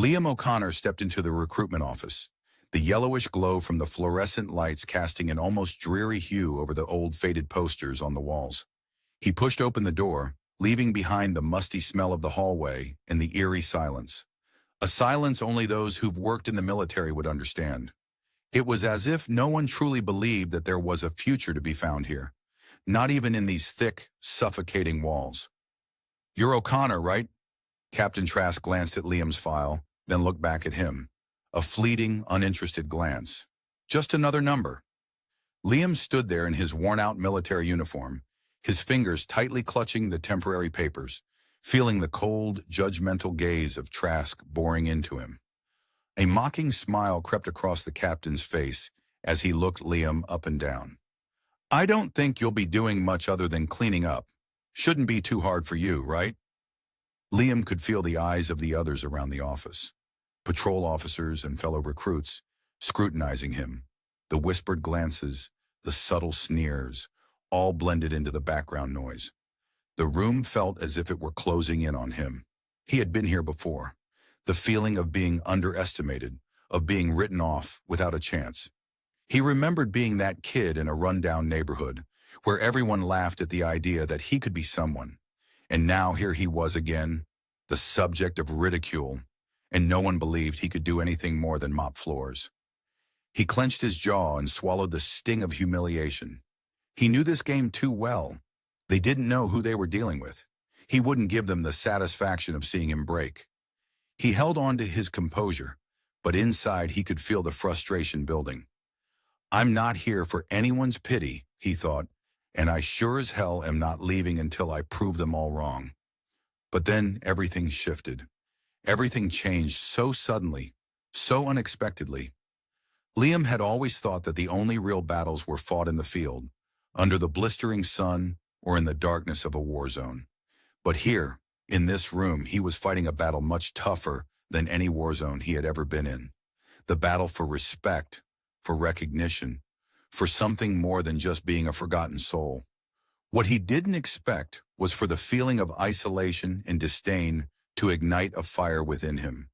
Liam O'Connor stepped into the recruitment office, the yellowish glow from the fluorescent lights casting an almost dreary hue over the old faded posters on the walls. He pushed open the door, leaving behind the musty smell of the hallway and the eerie silence. A silence only those who've worked in the military would understand. It was as if no one truly believed that there was a future to be found here, not even in these thick, suffocating walls. "You're O'Connor, right?" Captain Trask glanced at Liam's file, then looked back at him. A fleeting, uninterested glance. Just another number. Liam stood there in his worn-out military uniform, his fingers tightly clutching the temporary papers, feeling the cold, judgmental gaze of Trask boring into him. A mocking smile crept across the captain's face as he looked Liam up and down. "I don't think you'll be doing much other than cleaning up. Shouldn't be too hard for you, right?" Liam could feel the eyes of the others around the office, patrol officers and fellow recruits, scrutinizing him. The whispered glances, the subtle sneers, all blended into the background noise. The room felt as if it were closing in on him. He had been here before. The feeling of being underestimated, of being written off without a chance. He remembered being that kid in a rundown neighborhood, where everyone laughed at the idea that he could be someone. And now here he was again, the subject of ridicule, and no one believed he could do anything more than mop floors. He clenched his jaw and swallowed the sting of humiliation. He knew this game too well. They didn't know who they were dealing with. He wouldn't give them the satisfaction of seeing him break. He held on to his composure, but inside he could feel the frustration building. "I'm not here for anyone's pity," he thought, "and I sure as hell am not leaving until I prove them all wrong." But then everything shifted. Everything changed so suddenly, so unexpectedly. Liam had always thought that the only real battles were fought in the field, under the blistering sun or in the darkness of a war zone. But here, in this room, he was fighting a battle much tougher than any war zone he had ever been in. The battle for respect, for recognition, for something more than just being a forgotten soul. What he didn't expect was for the feeling of isolation and disdain to ignite a fire within him.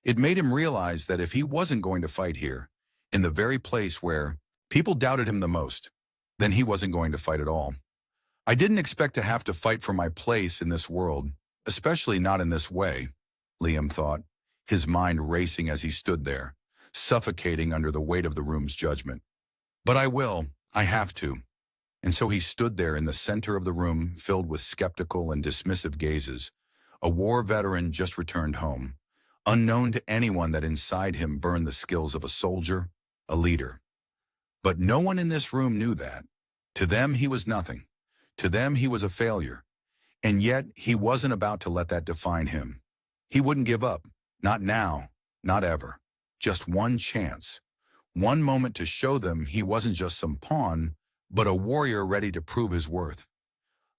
It made him realize that if he wasn't going to fight here, in the very place where people doubted him the most, then he wasn't going to fight at all. "I didn't expect to have to fight for my place in this world, especially not in this way," Liam thought, his mind racing as he stood there, suffocating under the weight of the room's judgment. "But I have to." And so he stood there in the center of the room filled with skeptical and dismissive gazes, a war veteran just returned home, unknown to anyone that inside him burned the skills of a soldier, a leader. But no one in this room knew that. To them, he was nothing. To them, he was a failure. And yet, he wasn't about to let that define him. He wouldn't give up. Not now. Not ever. Just one chance. One moment to show them he wasn't just some pawn, but a warrior ready to prove his worth.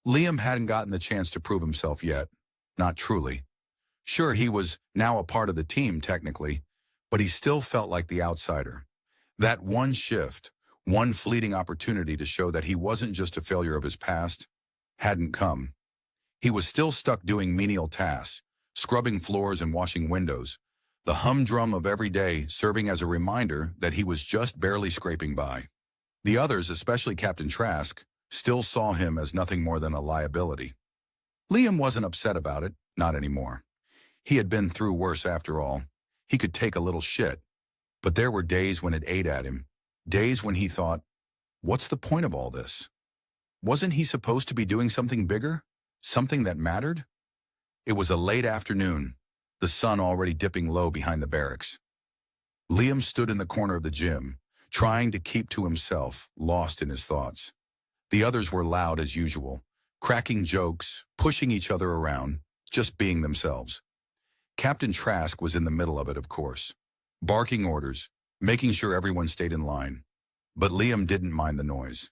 Liam hadn't gotten the chance to prove himself yet. Not truly. Sure, he was now a part of the team, technically, but he still felt like the outsider. That one shift, one fleeting opportunity to show that he wasn't just a failure of his past, hadn't come. He was still stuck doing menial tasks, scrubbing floors and washing windows, the humdrum of every day serving as a reminder that he was just barely scraping by. The others, especially Captain Trask, still saw him as nothing more than a liability. Liam wasn't upset about it, not anymore. He had been through worse after all. He could take a little shit. But there were days when it ate at him, days when he thought, what's the point of all this? Wasn't he supposed to be doing something bigger? Something that mattered? It was a late afternoon, the sun already dipping low behind the barracks. Liam stood in the corner of the gym, trying to keep to himself, lost in his thoughts. The others were loud as usual, cracking jokes, pushing each other around, just being themselves. Captain Trask was in the middle of it, of course, barking orders, making sure everyone stayed in line. But Liam didn't mind the noise.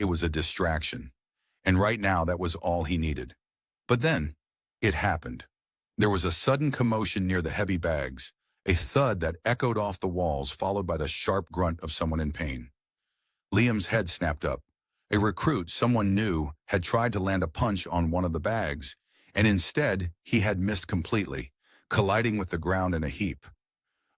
It was a distraction, and right now that was all he needed. But then, it happened. There was a sudden commotion near the heavy bags, a thud that echoed off the walls followed by the sharp grunt of someone in pain. Liam's head snapped up. A recruit, someone new, had tried to land a punch on one of the bags, and instead he had missed completely, colliding with the ground in a heap.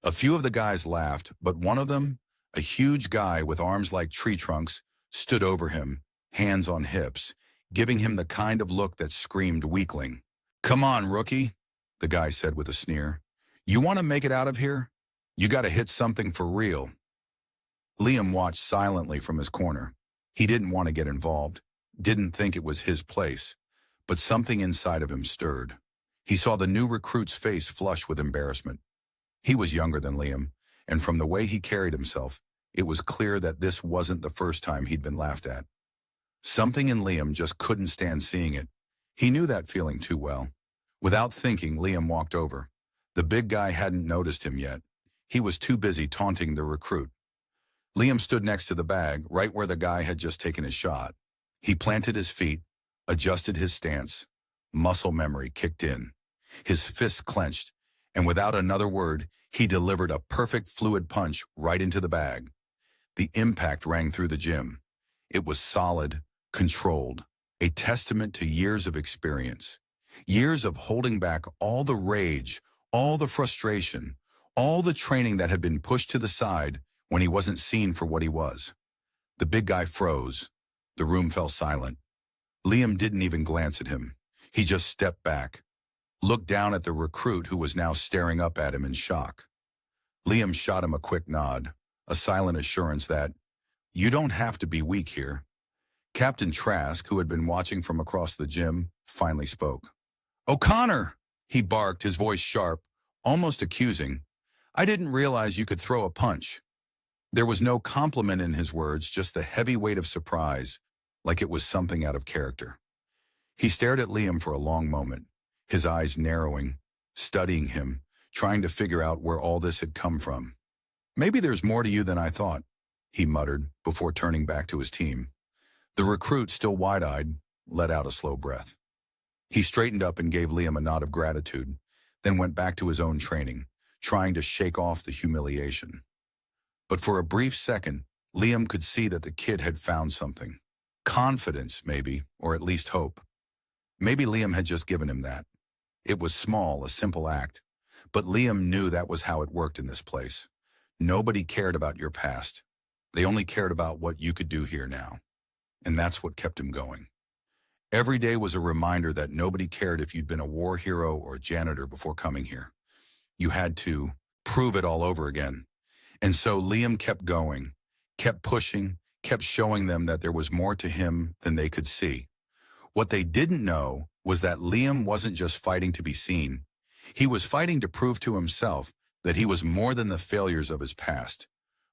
A few of the guys laughed, but one of them, a huge guy with arms like tree trunks, stood over him, hands on hips, giving him the kind of look that screamed weakling. "Come on, rookie," the guy said with a sneer. "You want to make it out of here? You got to hit something for real." Liam watched silently from his corner. He didn't want to get involved, didn't think it was his place, but something inside of him stirred. He saw the new recruit's face flush with embarrassment. He was younger than Liam, and from the way he carried himself, it was clear that this wasn't the first time he'd been laughed at. Something in Liam just couldn't stand seeing it. He knew that feeling too well. Without thinking, Liam walked over. The big guy hadn't noticed him yet. He was too busy taunting the recruit. Liam stood next to the bag, right where the guy had just taken his shot. He planted his feet, adjusted his stance. Muscle memory kicked in. His fists clenched, and without another word, he delivered a perfect fluid punch right into the bag. The impact rang through the gym. It was solid, controlled, a testament to years of experience. Years of holding back all the rage, all the frustration, all the training that had been pushed to the side when he wasn't seen for what he was. The big guy froze. The room fell silent. Liam didn't even glance at him. He just stepped back, looked down at the recruit who was now staring up at him in shock. Liam shot him a quick nod, a silent assurance that, "You don't have to be weak here." Captain Trask, who had been watching from across the gym, finally spoke. "O'Connor!" he barked, his voice sharp, almost accusing. "I didn't realize you could throw a punch." There was no compliment in his words, just the heavy weight of surprise, like it was something out of character. He stared at Liam for a long moment, his eyes narrowing, studying him, trying to figure out where all this had come from. "Maybe there's more to you than I thought," he muttered before turning back to his team. The recruit, still wide-eyed, let out a slow breath. He straightened up and gave Liam a nod of gratitude, then went back to his own training, trying to shake off the humiliation. But for a brief second, Liam could see that the kid had found something. Confidence, maybe, or at least hope. Maybe Liam had just given him that. It was small, a simple act, but Liam knew that was how it worked in this place. Nobody cared about your past. They only cared about what you could do here now. And that's what kept him going. Every day was a reminder that nobody cared if you'd been a war hero or a janitor before coming here. You had to prove it all over again. And so Liam kept going, kept pushing, kept showing them that there was more to him than they could see. What they didn't know was that Liam wasn't just fighting to be seen. He was fighting to prove to himself that he was more than the failures of his past,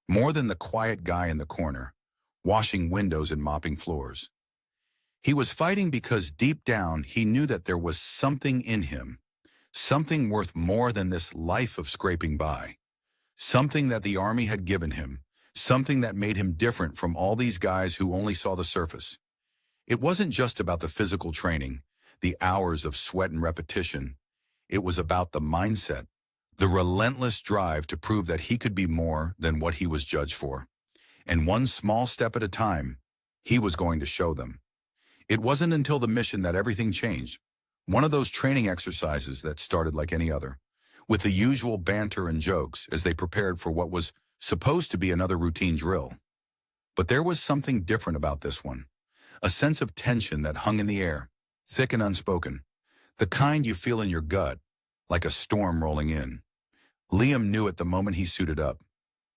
more than the quiet guy in the corner, washing windows and mopping floors. He was fighting because deep down he knew that there was something in him, something worth more than this life of scraping by. Something that the Army had given him, something that made him different from all these guys who only saw the surface. It wasn't just about the physical training, the hours of sweat and repetition. It was about the mindset, the relentless drive to prove that he could be more than what he was judged for. And one small step at a time, he was going to show them. It wasn't until the mission that everything changed. One of those training exercises that started like any other, with the usual banter and jokes as they prepared for what was supposed to be another routine drill. But there was something different about this one, a sense of tension that hung in the air, thick and unspoken, the kind you feel in your gut, like a storm rolling in. Liam knew it the moment he suited up.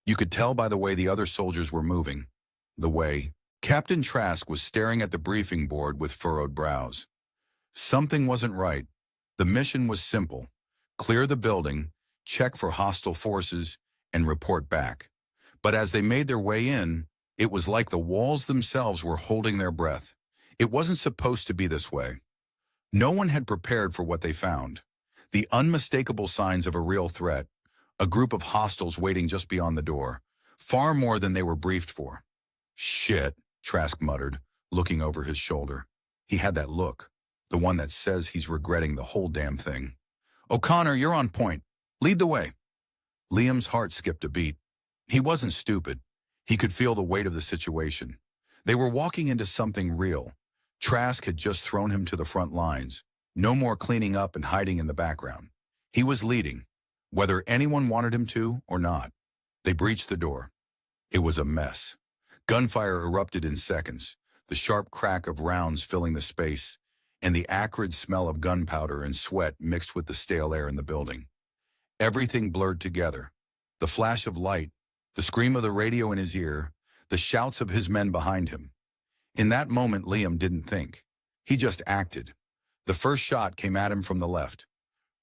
You could tell by the way the other soldiers were moving, the way Captain Trask was staring at the briefing board with furrowed brows. Something wasn't right. The mission was simple. Clear the building, check for hostile forces, and report back. But as they made their way in, it was like the walls themselves were holding their breath. It wasn't supposed to be this way. No one had prepared for what they found. The unmistakable signs of a real threat, a group of hostiles waiting just beyond the door, far more than they were briefed for. "Shit," Trask muttered, looking over his shoulder. He had that look, the one that says he's regretting the whole damn thing. "O'Connor, you're on point. Lead the way." Liam's heart skipped a beat. He wasn't stupid. He could feel the weight of the situation. They were walking into something real. Trask had just thrown him to the front lines. No more cleaning up and hiding in the background. He was leading, whether anyone wanted him to or not. They breached the door. It was a mess. Gunfire erupted in seconds, the sharp crack of rounds filling the space, and the acrid smell of gunpowder and sweat mixed with the stale air in the building. Everything blurred together. The flash of light, the scream of the radio in his ear, the shouts of his men behind him. In that moment, Liam didn't think. He just acted. The first shot came at him from the left.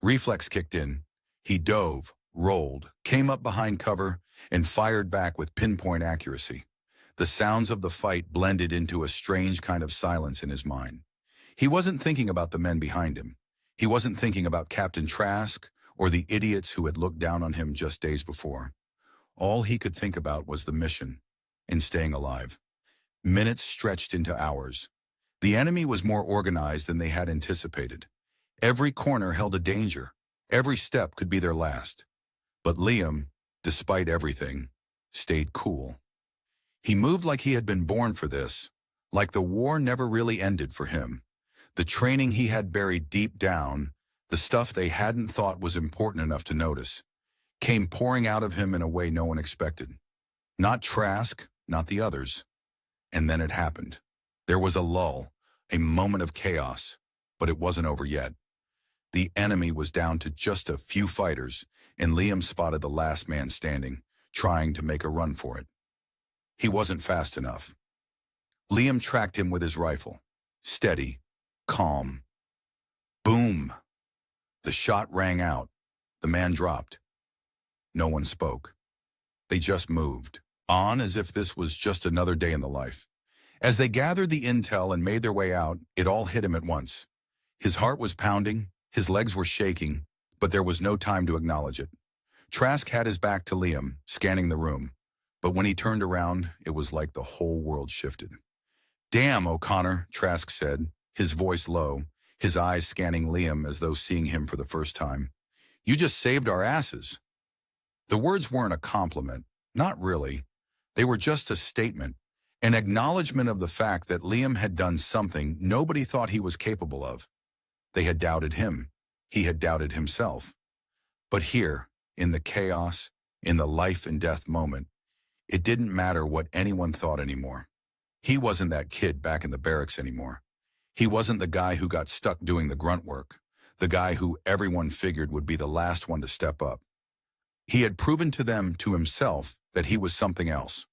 Reflex kicked in. He dove, rolled, came up behind cover, and fired back with pinpoint accuracy. The sounds of the fight blended into a strange kind of silence in his mind. He wasn't thinking about the men behind him. He wasn't thinking about Captain Trask or the idiots who had looked down on him just days before. All he could think about was the mission and staying alive. Minutes stretched into hours. The enemy was more organized than they had anticipated. Every corner held a danger. Every step could be their last. But Liam, despite everything, stayed cool. He moved like he had been born for this, like the war never really ended for him. The training he had buried deep down, the stuff they hadn't thought was important enough to notice, came pouring out of him in a way no one expected. Not Trask, not the others. And then it happened. There was a lull, a moment of chaos, but it wasn't over yet. The enemy was down to just a few fighters, and Liam spotted the last man standing, trying to make a run for it. He wasn't fast enough. Liam tracked him with his rifle. Steady, calm. Boom! The shot rang out. The man dropped. No one spoke. They just moved, on as if this was just another day in the life. As they gathered the intel and made their way out, it all hit him at once. His heart was pounding, his legs were shaking, but there was no time to acknowledge it. Trask had his back to Liam, scanning the room. But when he turned around, it was like the whole world shifted. "Damn, O'Connor," Trask said, his voice low, his eyes scanning Liam as though seeing him for the first time. "You just saved our asses." The words weren't a compliment, not really. They were just a statement, an acknowledgement of the fact that Liam had done something nobody thought he was capable of. They had doubted him. He had doubted himself. But here, in the chaos, in the life and death moment, it didn't matter what anyone thought anymore. He wasn't that kid back in the barracks anymore. He wasn't the guy who got stuck doing the grunt work, the guy who everyone figured would be the last one to step up. He had proven to them, to himself, that he was something else.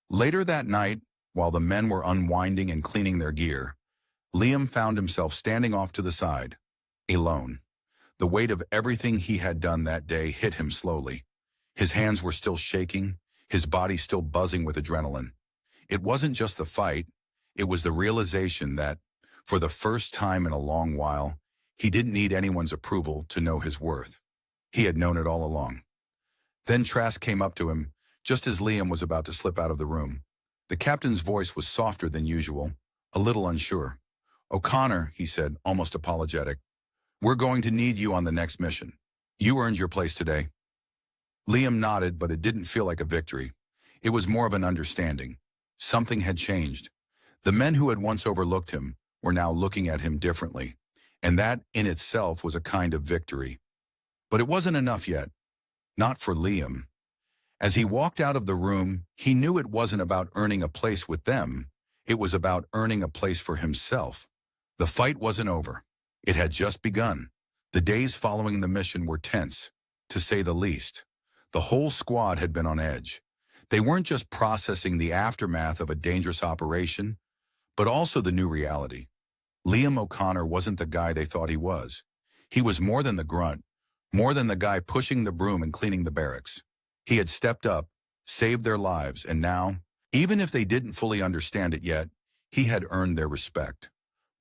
Later that night, while the men were unwinding and cleaning their gear, Liam found himself standing off to the side, alone. The weight of everything he had done that day hit him slowly. His hands were still shaking, his body still buzzing with adrenaline. It wasn't just the fight, it was the realization that, for the first time in a long while, he didn't need anyone's approval to know his worth. He had known it all along. Then Trask came up to him, just as Liam was about to slip out of the room. The captain's voice was softer than usual, a little unsure. "O'Connor," he said, almost apologetic, "we're going to need you on the next mission. You earned your place today." Liam nodded, but it didn't feel like a victory. It was more of an understanding. Something had changed. The men who had once overlooked him were now looking at him differently, and that in itself was a kind of victory. But it wasn't enough yet. Not for Liam. As he walked out of the room, he knew it wasn't about earning a place with them. It was about earning a place for himself. The fight wasn't over. It had just begun. The days following the mission were tense, to say the least. The whole squad had been on edge. They weren't just processing the aftermath of a dangerous operation, but also the new reality. Liam O'Connor wasn't the guy they thought he was. He was more than the grunt, more than the guy pushing the broom and cleaning the barracks. He had stepped up, saved their lives, and now, even if they didn't fully understand it yet, he had earned their respect.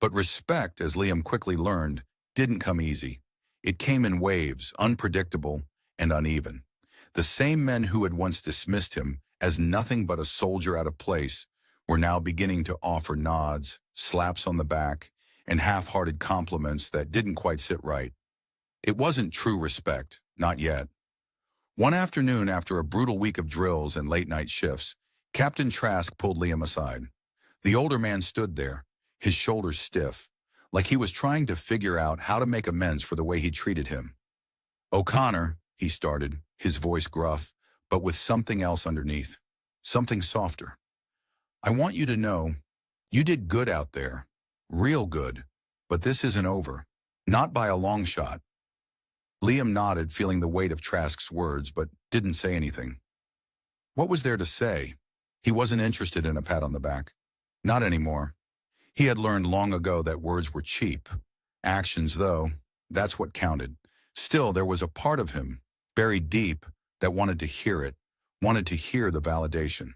But respect, as Liam quickly learned, didn't come easy. It came in waves, unpredictable and uneven. The same men who had once dismissed him as nothing but a soldier out of place were now beginning to offer nods, slaps on the back, and half-hearted compliments that didn't quite sit right. It wasn't true respect, not yet. One afternoon, after a brutal week of drills and late-night shifts, Captain Trask pulled Liam aside. The older man stood there, his shoulders stiff, like he was trying to figure out how to make amends for the way he treated him. O'Connor, he started, his voice gruff, but with something else underneath. Something softer. I want you to know, you did good out there. Real good. But this isn't over. Not by a long shot. Liam nodded, feeling the weight of Trask's words, but didn't say anything. What was there to say? He wasn't interested in a pat on the back. Not anymore. He had learned long ago that words were cheap. Actions, though, that's what counted. Still, there was a part of him, buried deep, that wanted to hear it, wanted to hear the validation.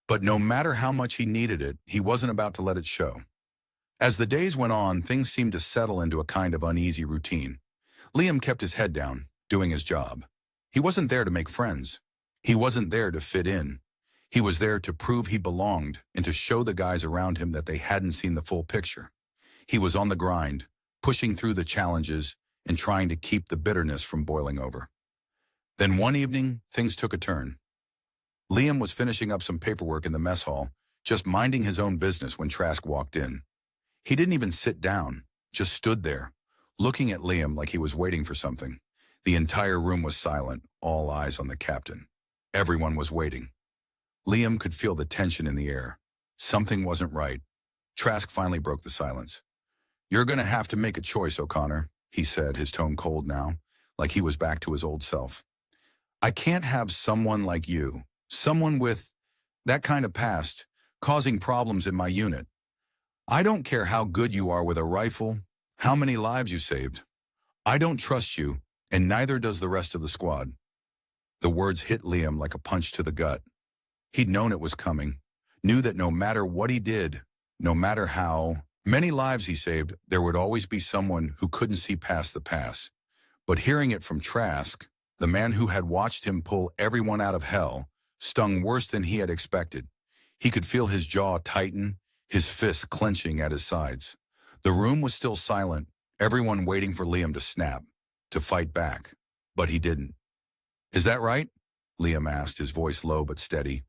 But no matter how much he needed it, he wasn't about to let it show. As the days went on, things seemed to settle into a kind of uneasy routine. Liam kept his head down, doing his job. He wasn't there to make friends. He wasn't there to fit in. He was there to prove he belonged and to show the guys around him that they hadn't seen the full picture. He was on the grind, pushing through the challenges and trying to keep the bitterness from boiling over. Then one evening, things took a turn. Liam was finishing up some paperwork in the mess hall, just minding his own business when Trask walked in. He didn't even sit down, just stood there, looking at Liam like he was waiting for something. The entire room was silent, all eyes on the captain. Everyone was waiting. Liam could feel the tension in the air. Something wasn't right. Trask finally broke the silence. "You're going to have to make a choice, O'Connor," he said, his tone cold now, like he was back to his old self. "I can't have someone like you, someone with that kind of past, causing problems in my unit. I don't care how good you are with a rifle, how many lives you saved. I don't trust you, and neither does the rest of the squad." The words hit Liam like a punch to the gut. He'd known it was coming, knew that no matter what he did, no matter how many lives he saved, there would always be someone who couldn't see past the past. But hearing it from Trask, the man who had watched him pull everyone out of hell, stung worse than he had expected. He could feel his jaw tighten, his fists clenching at his sides. The room was still silent, everyone waiting for Liam to snap, to fight back. But he didn't. "Is that right?" Liam asked, his voice low but steady.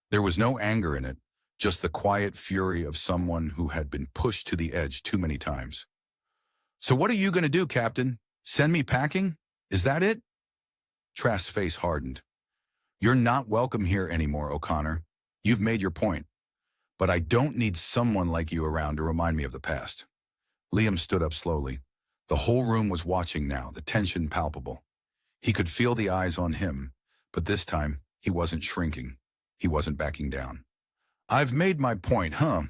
There was no anger in it, just the quiet fury of someone who had been pushed to the edge too many times. "So what are you going to do, Captain? Send me packing? Is that it?" Trask's face hardened. "You're not welcome here anymore, O'Connor. You've made your point. But I don't need someone like you around to remind me of the past." Liam stood up slowly. The whole room was watching now, the tension palpable. He could feel the eyes on him, but this time he wasn't shrinking. He wasn't backing down. "I've made my point, huh?"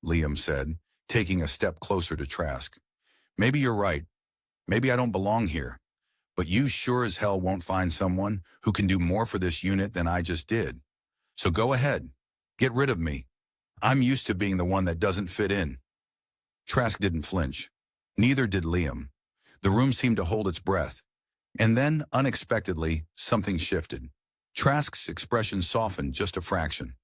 Liam said, taking a step closer to Trask. "Maybe you're right. Maybe I don't belong here. But you sure as hell won't find someone who can do more for this unit than I just did. So go ahead. Get rid of me. I'm used to being the one that doesn't fit in." Trask didn't flinch. Neither did Liam. The room seemed to hold its breath. And then, unexpectedly, something shifted. Trask's expression softened just a fraction.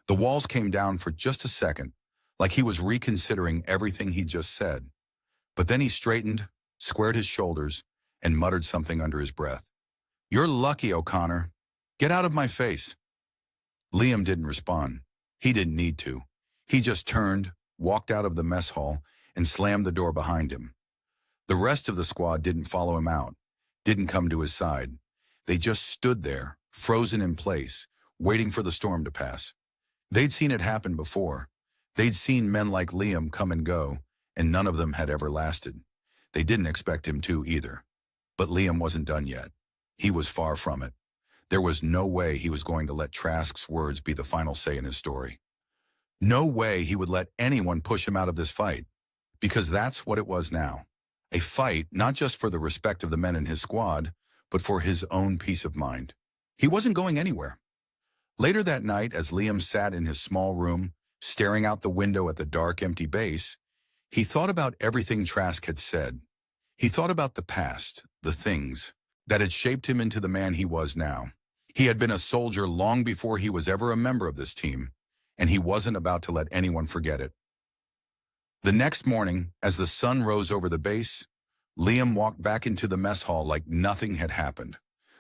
The walls came down for just a second, like he was reconsidering everything he just said. But then he straightened, squared his shoulders, and muttered something under his breath. "You're lucky, O'Connor. Get out of my face." Liam didn't respond. He didn't need to. He just turned, walked out of the mess hall, and slammed the door behind him. The rest of the squad didn't follow him out, didn't come to his side. They just stood there, frozen in place, waiting for the storm to pass. They'd seen it happen before. They'd seen men like Liam come and go, and none of them had ever lasted. They didn't expect him to either. But Liam wasn't done yet. He was far from it. There was no way he was going to let Trask's words be the final say in his story. No way he would let anyone push him out of this fight. Because that's what it was now. A fight not just for the respect of the men in his squad, but for his own peace of mind. He wasn't going anywhere. Later that night, as Liam sat in his small room, staring out the window at the dark, empty base, he thought about everything Trask had said. He thought about the past, the things that had shaped him into the man he was now. He had been a soldier long before he was ever a member of this team, and he wasn't about to let anyone forget it. The next morning, as the sun rose over the base, Liam walked back into the mess hall like nothing had happened.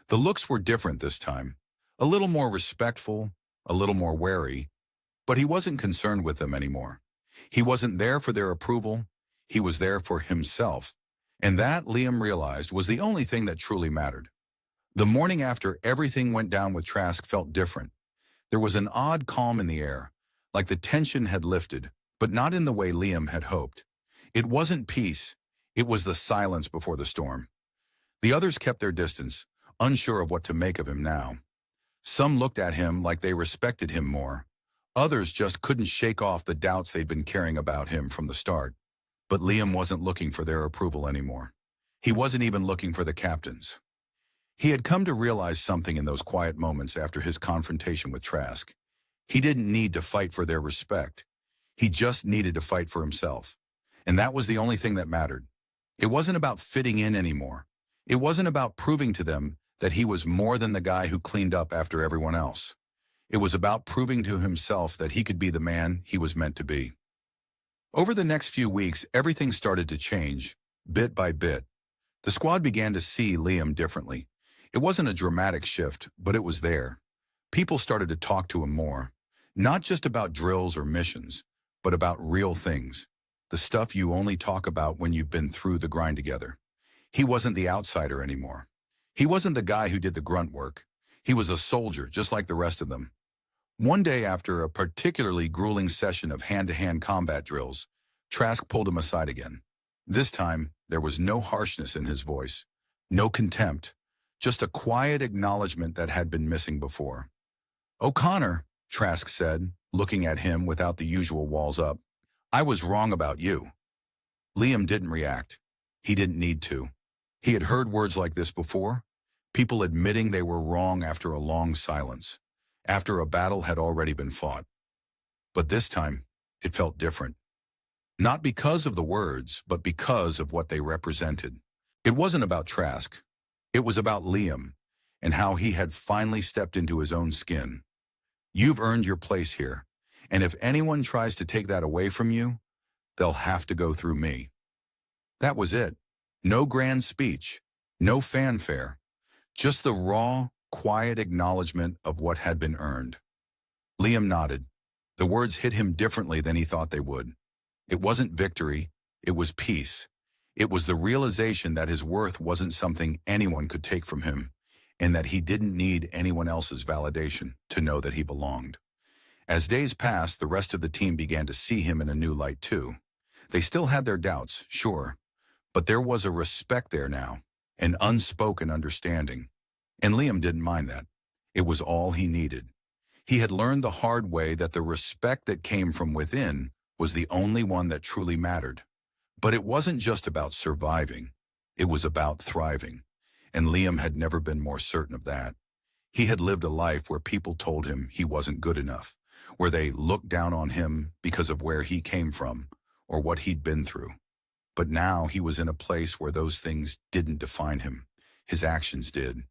The looks were different this time, a little more respectful, a little more wary, but he wasn't concerned with them anymore. He wasn't there for their approval, he was there for himself, And that, Liam realized, was the only thing that truly mattered. The morning after everything went down with Trask felt different. There was an odd calm in the air, like the tension had lifted, but not in the way Liam had hoped. It wasn't peace, it was the silence before the storm. The others kept their distance, unsure of what to make of him now. Some looked at him like they respected him more. Others just couldn't shake off the doubts they'd been carrying about him from the start. But Liam wasn't looking for their approval anymore. He wasn't even looking for the captain's. He had come to realize something in those quiet moments after his confrontation with Trask. He didn't need to fight for their respect. He just needed to fight for himself. And that was the only thing that mattered. It wasn't about fitting in anymore. It wasn't about proving to them that he was more than the guy who cleaned up after everyone else. It was about proving to himself that he could be the man he was meant to be. Over the next few weeks, everything started to change, bit by bit. The squad began to see Liam differently. It wasn't a dramatic shift, but it was there. People started to talk to him more, not just about drills or missions, but about real things, the stuff you only talk about when you've been through the grind together. He wasn't the outsider anymore. He wasn't the guy who did the grunt work. He was a soldier, just like the rest of them. One day after a particularly grueling session of hand-to-hand combat drills, Trask pulled him aside again. This time, there was no harshness in his voice, no contempt, just a quiet acknowledgement that had been missing before. "O'Connor," Trask said, looking at him without the usual walls up, "I was wrong about you." Liam didn't react. He didn't need to. He had heard words like this before, people admitting they were wrong after a long silence, after a battle had already been fought. But this time, it felt different. Not because of the words, but because of what they represented. It wasn't about Trask. It was about Liam, and how he had finally stepped into his own skin. "You've earned your place here, and if anyone tries to take that away from you, they'll have to go through me." That was it. No grand speech, no fanfare, just the raw, quiet acknowledgement of what had been earned. Liam nodded. The words hit him differently than he thought they would. It wasn't victory, it was peace. It was the realization that his worth wasn't something anyone could take from him, and that he didn't need anyone else's validation to know that he belonged. As days passed, the rest of the team began to see him in a new light too. They still had their doubts, sure, but there was a respect there now, an unspoken understanding. And Liam didn't mind that. It was all he needed. He had learned the hard way that the respect that came from within was the only one that truly mattered. But it wasn't just about surviving. It was about thriving. And Liam had never been more certain of that. He had lived a life where people told him he wasn't good enough, where they looked down on him because of where he came from or what he'd been through. But now he was in a place where those things didn't define him. His actions did.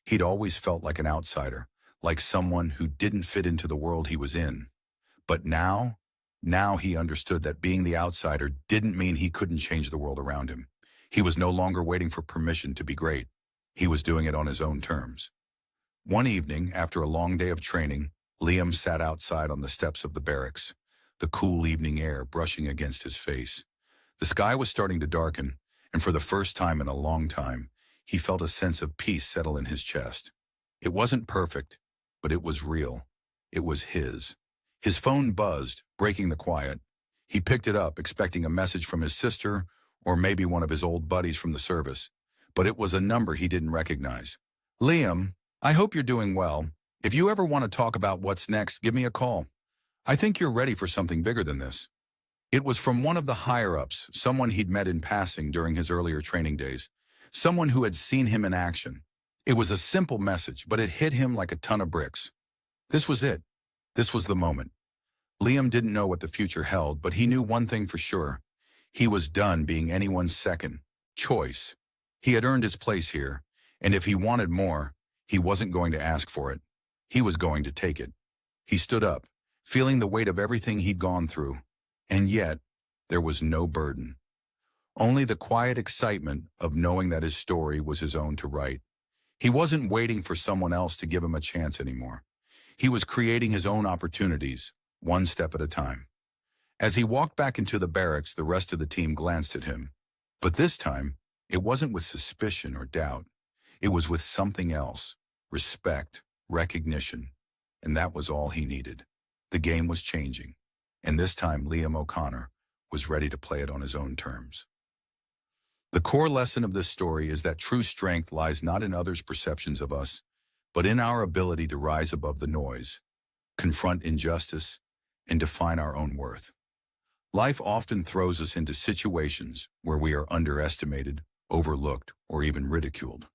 He'd always felt like an outsider, like someone who didn't fit into the world he was in. But now he understood that being the outsider didn't mean he couldn't change the world around him. He was no longer waiting for permission to be great. He was doing it on his own terms. One evening, after a long day of training, Liam sat outside on the steps of the barracks, the cool evening air brushing against his face. The sky was starting to darken, and for the first time in a long time, he felt a sense of peace settle in his chest. It wasn't perfect, but it was real. It was his. His phone buzzed, breaking the quiet. He picked it up, expecting a message from his sister or maybe one of his old buddies from the service. But it was a number he didn't recognize. "Liam, I hope you're doing well. If you ever want to talk about what's next, give me a call. I think you're ready for something bigger than this." It was from one of the higher-ups, someone he'd met in passing during his earlier training days, someone who had seen him in action. It was a simple message, but it hit him like a ton of bricks. This was it. This was the moment. Liam didn't know what the future held, but he knew one thing for sure. He was done being anyone's second choice. He had earned his place here, and if he wanted more, he wasn't going to ask for it. He was going to take it. He stood up, feeling the weight of everything he'd gone through, and yet there was no burden. Only the quiet excitement of knowing that his story was his own to write. He wasn't waiting for someone else to give him a chance anymore. He was creating his own opportunities, one step at a time. As he walked back into the barracks, the rest of the team glanced at him. But this time, It wasn't with suspicion or doubt. It was with something else: respect, recognition. And that was all he needed. The game was changing. And this time, Liam O'Connor was ready to play it on his own terms. The core lesson of this story is that true strength lies not in others' perceptions of us, but in our ability to rise above the noise, confront injustice, and define our own worth. Life often throws us into situations where we are underestimated, overlooked, or even ridiculed.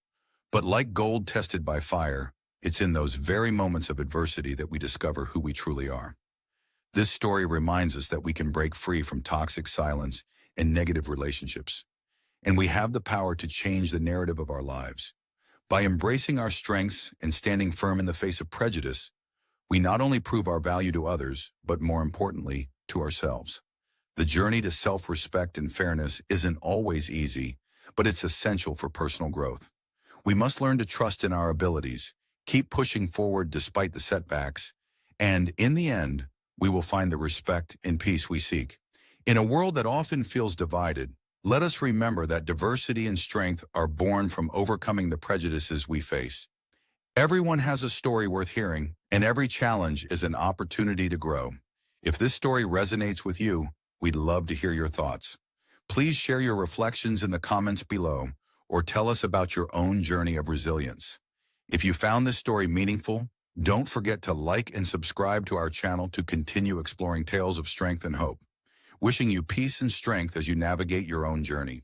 But like gold tested by fire, it's in those very moments of adversity that we discover who we truly are. This story reminds us that we can break free from toxic silence and negative relationships, and we have the power to change the narrative of our lives. By embracing our strengths and standing firm in the face of prejudice, we not only prove our value to others, but more importantly, to ourselves. The journey to self-respect and fairness isn't always easy, but it's essential for personal growth. We must learn to trust in our abilities, keep pushing forward despite the setbacks, and in the end, we will find the respect and peace we seek. In a world that often feels divided, let us remember that diversity and strength are born from overcoming the prejudices we face. Everyone has a story worth hearing, and every challenge is an opportunity to grow. If this story resonates with you, we'd love to hear your thoughts. Please share your reflections in the comments below, or tell us about your own journey of resilience. If you found this story meaningful, don't forget to like and subscribe to our channel to continue exploring tales of strength and hope. Wishing you peace and strength as you navigate your own journey.